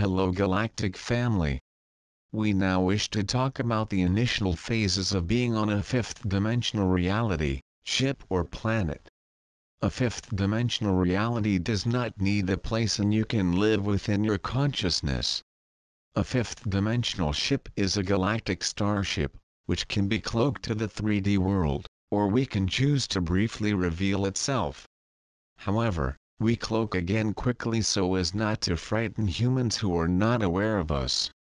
Hello Galactic family. We now wish to talk about the initial phases of being on a fifth-dimensional reality, ship or planet. A fifth-dimensional reality does not need a place and you can live within your consciousness. A fifth-dimensional ship is a galactic starship, which can be cloaked to the 3D world, or we can choose to briefly reveal itself. However, we cloak again quickly so as not to frighten humans who are not aware of us.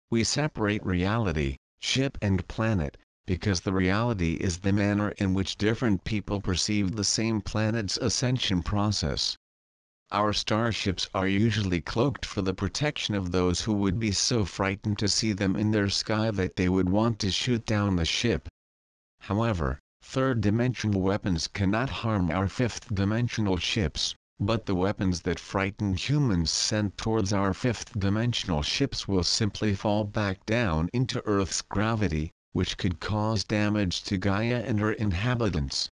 We separate reality, ship and planet, because the reality is the manner in which different people perceive the same planet's ascension process. Our starships are usually cloaked for the protection of those who would be so frightened to see them in their sky that they would want to shoot down the ship. However, third-dimensional weapons cannot harm our fifth-dimensional ships, but the weapons that frighten humans sent towards our fifth-dimensional ships will simply fall back down into Earth's gravity, which could cause damage to Gaia and her inhabitants.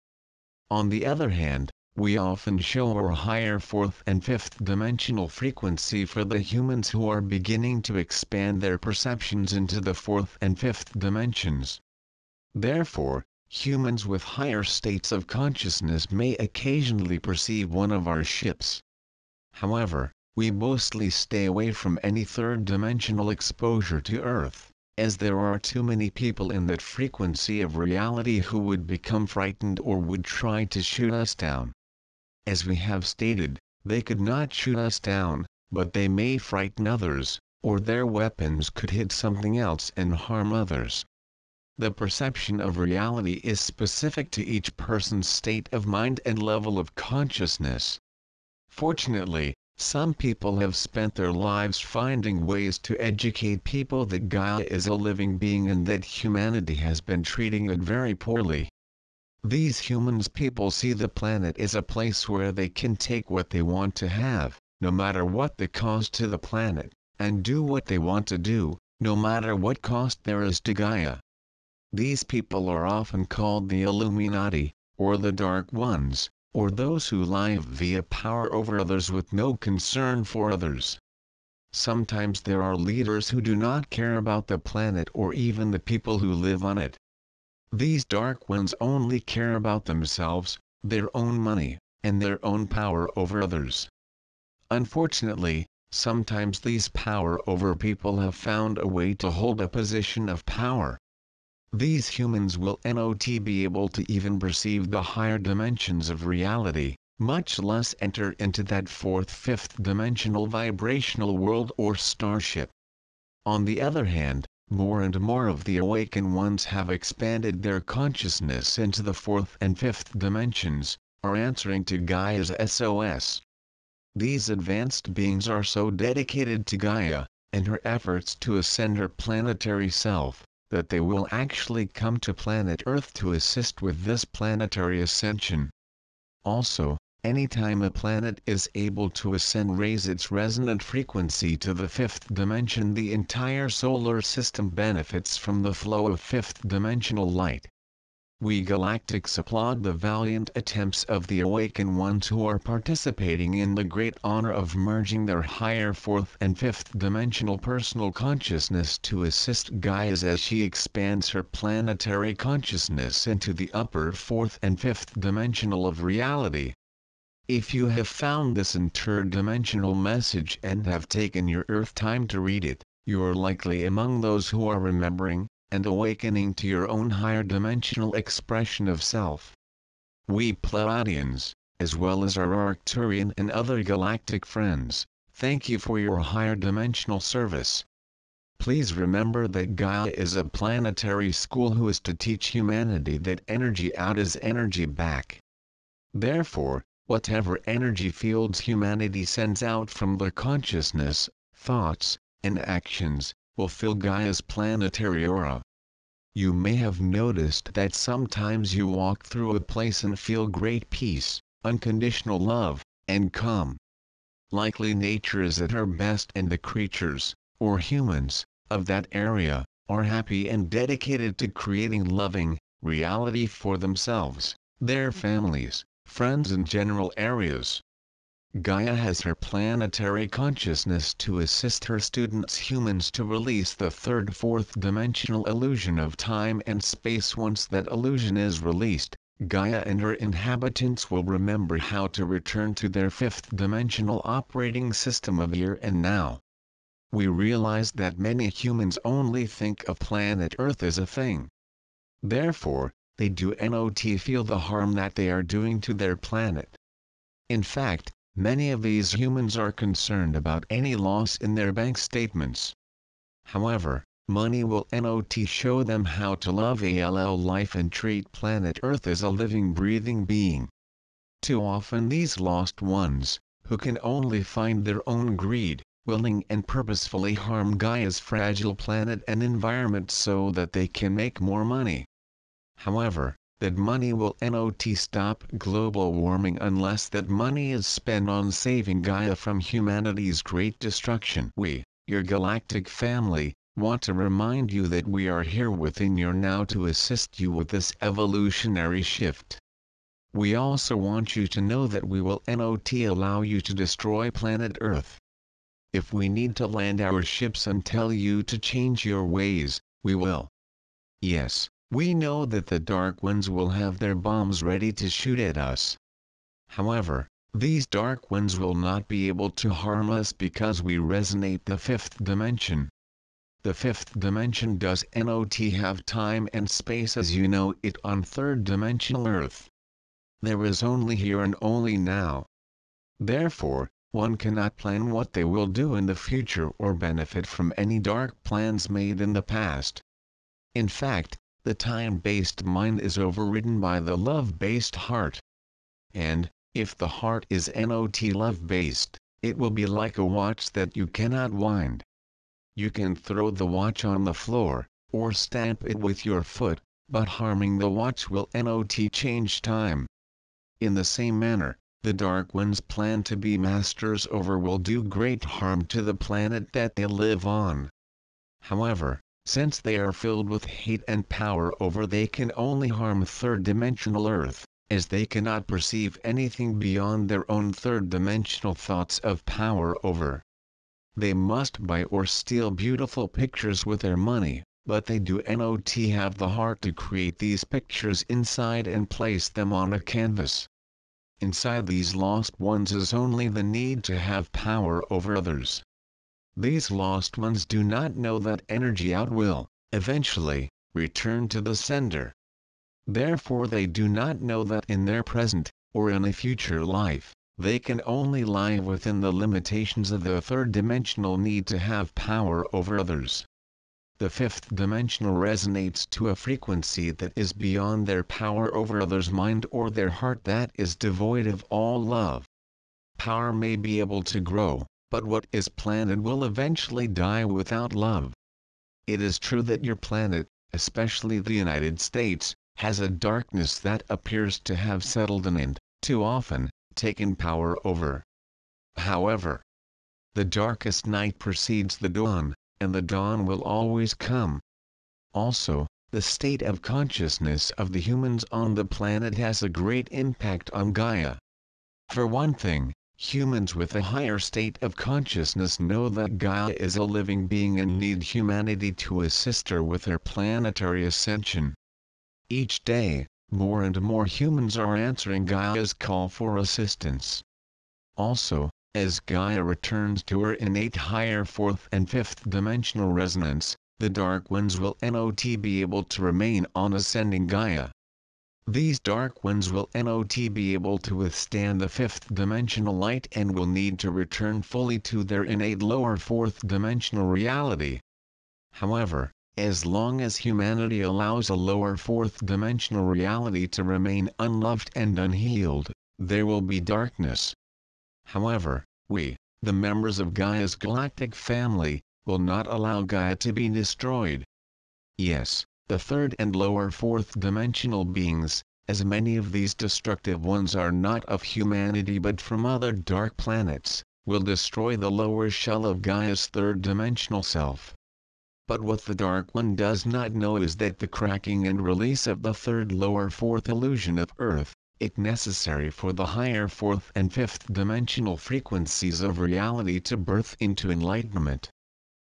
On the other hand, we often show our higher fourth and fifth-dimensional frequency for the humans who are beginning to expand their perceptions into the fourth and fifth dimensions. Therefore, humans with higher states of consciousness may occasionally perceive one of our ships. However, we mostly stay away from any third-dimensional exposure to Earth, as there are too many people in that frequency of reality who would become frightened or would try to shoot us down. As we have stated, they could not shoot us down, but they may frighten others, or their weapons could hit something else and harm others. The perception of reality is specific to each person's state of mind and level of consciousness. Fortunately, some people have spent their lives finding ways to educate people that Gaia is a living being and that humanity has been treating it very poorly. These people see the planet as a place where they can take what they want to have, no matter what the cost to the planet, and do what they want to do, no matter what cost there is to Gaia. These people are often called the Illuminati, or the Dark Ones, or those who lie via power over others with no concern for others. Sometimes there are leaders who do not care about the planet or even the people who live on it. These Dark Ones only care about themselves, their own money, and their own power over others. Unfortunately, sometimes these power over people have found a way to hold a position of power. These humans will not be able to even perceive the higher dimensions of reality, much less enter into that fourth, fifth-dimensional vibrational world or starship. On the other hand, more and more of the awakened ones have expanded their consciousness into the fourth and fifth dimensions, are answering to Gaia's SOS. These advanced beings are so dedicated to Gaia, and her efforts to ascend her planetary self, that they will actually come to planet Earth to assist with this planetary ascension. Also, anytime a planet is able to raise its resonant frequency to the fifth dimension, the entire solar system benefits from the flow of fifth-dimensional light. We Galactics applaud the valiant attempts of the awakened ones who are participating in the great honor of merging their higher fourth and fifth dimensional personal consciousness to assist Gaia as she expands her planetary consciousness into the upper fourth and fifth dimensional of reality. If you have found this interdimensional message and have taken your Earth time to read it, you are likely among those who are remembering and awakening to your own higher dimensional expression of self. We Pleiadians, as well as our ARCTURIAN and other galactic friends, thank you for your higher dimensional service. Please remember that Gaia is a planetary school who is to teach humanity that energy out is energy back. Therefore, whatever energy fields humanity sends out from their consciousness, thoughts, and actions, will fill Gaia's planetary aura. You may have noticed that sometimes you walk through a place and feel great peace, unconditional love, and calm. Likely nature is at her best and the creatures, or humans, of that area, are happy and dedicated to creating loving reality for themselves, their families, friends and general areas. Gaia has her planetary consciousness to assist her students humans to release the third fourth dimensional illusion of time and space. Once that illusion is released, Gaia and her inhabitants will remember how to return to their fifth dimensional operating system of here and now. We realize that many humans only think of planet Earth as a thing. Therefore, they do not feel the harm that they are doing to their planet. In fact, many of these humans are concerned about any loss in their bank statements. However, money will not show them how to love life and treat planet Earth as a living breathing being. Too often these lost ones, who can only find their own greed, willing and purposefully harm Gaia's fragile planet and environment so that they can make more money. However, that money will not stop global warming unless that money is spent on saving Gaia from humanity's great destruction. We, your galactic family, want to remind you that we are here within your now to assist you with this evolutionary shift. We also want you to know that we will not allow you to destroy planet Earth. If we need to land our ships and tell you to change your ways, we will. Yes. We know that the Dark Ones will have their bombs ready to shoot at us. However, these Dark Ones will not be able to harm us because we resonate the fifth dimension. The fifth dimension does not have time and space as you know it on third-dimensional Earth. There is only here and only now. Therefore, one cannot plan what they will do in the future or benefit from any dark plans made in the past. In fact, the time-based mind is overridden by the love-based heart. And, if the heart is not love-based, it will be like a watch that you cannot wind. You can throw the watch on the floor, or stamp it with your foot, but harming the watch will not change time. In the same manner, the Dark Ones plan to be masters over will do great harm to the planet that they live on. However, since they are filled with hate and power over they can only harm third-dimensional Earth, as they cannot perceive anything beyond their own third-dimensional thoughts of power over. They must buy or steal beautiful pictures with their money, but they do not have the heart to create these pictures inside and place them on a canvas. Inside these lost ones is only the need to have power over others. These lost ones do not know that energy out will, eventually, return to the sender. Therefore they do not know that in their present, or in a future life, they can only lie within the limitations of the third-dimensional need to have power over others. The fifth dimensional resonates to a frequency that is beyond their power over others' mind or their heart that is devoid of all love. Power may be able to grow, but what is planted will eventually die without love. It is true that your planet, especially the United States, has a darkness that appears to have settled in and, too often, taken power over. However, the darkest night precedes the dawn, and the dawn will always come. Also, the state of consciousness of the humans on the planet has a great impact on Gaia. For one thing, humans with a higher state of consciousness know that Gaia is a living being and need humanity to assist her with her planetary ascension. Each day, more and more humans are answering Gaia's call for assistance. Also, as Gaia returns to her innate higher fourth and fifth dimensional resonance, the Dark Ones will not be able to remain on ascending Gaia. These Dark Ones will not be able to withstand the fifth dimensional light and will need to return fully to their innate lower fourth dimensional reality. However, as long as humanity allows a lower fourth dimensional reality to remain unloved and unhealed, there will be darkness. However, we, the members of Gaia's galactic family, will not allow Gaia to be destroyed. Yes, the third and lower fourth dimensional beings, as many of these destructive ones are not of humanity but from other dark planets, will destroy the lower shell of Gaia's third dimensional self. But what the Dark One does not know is that the cracking and release of the third lower fourth illusion of Earth, it necessary for the higher fourth and fifth dimensional frequencies of reality to birth into enlightenment.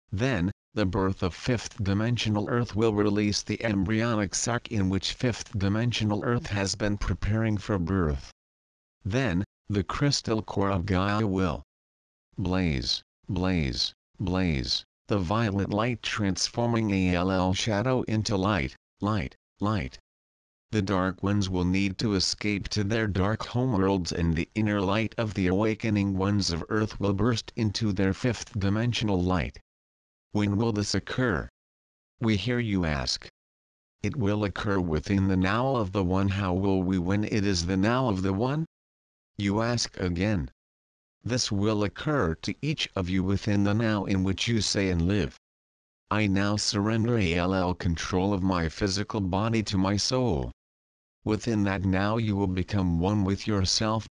Then, the birth of fifth dimensional Earth will release the embryonic sac in which fifth dimensional Earth has been preparing for birth. Then, the crystal core of Gaia will blaze, blaze, blaze, the violet light transforming ALL shadow into light, light, light. The dark ones will need to escape to their dark homeworlds, and the inner light of the awakening ones of Earth will burst into their fifth dimensional light. When will this occur? We hear you ask. It will occur within the now of the One. How will we when it is the now of the One? You ask again. This will occur to each of you within the now in which you say and live. I now surrender ALL control of my physical body to my soul. Within that now you will become one with yourself,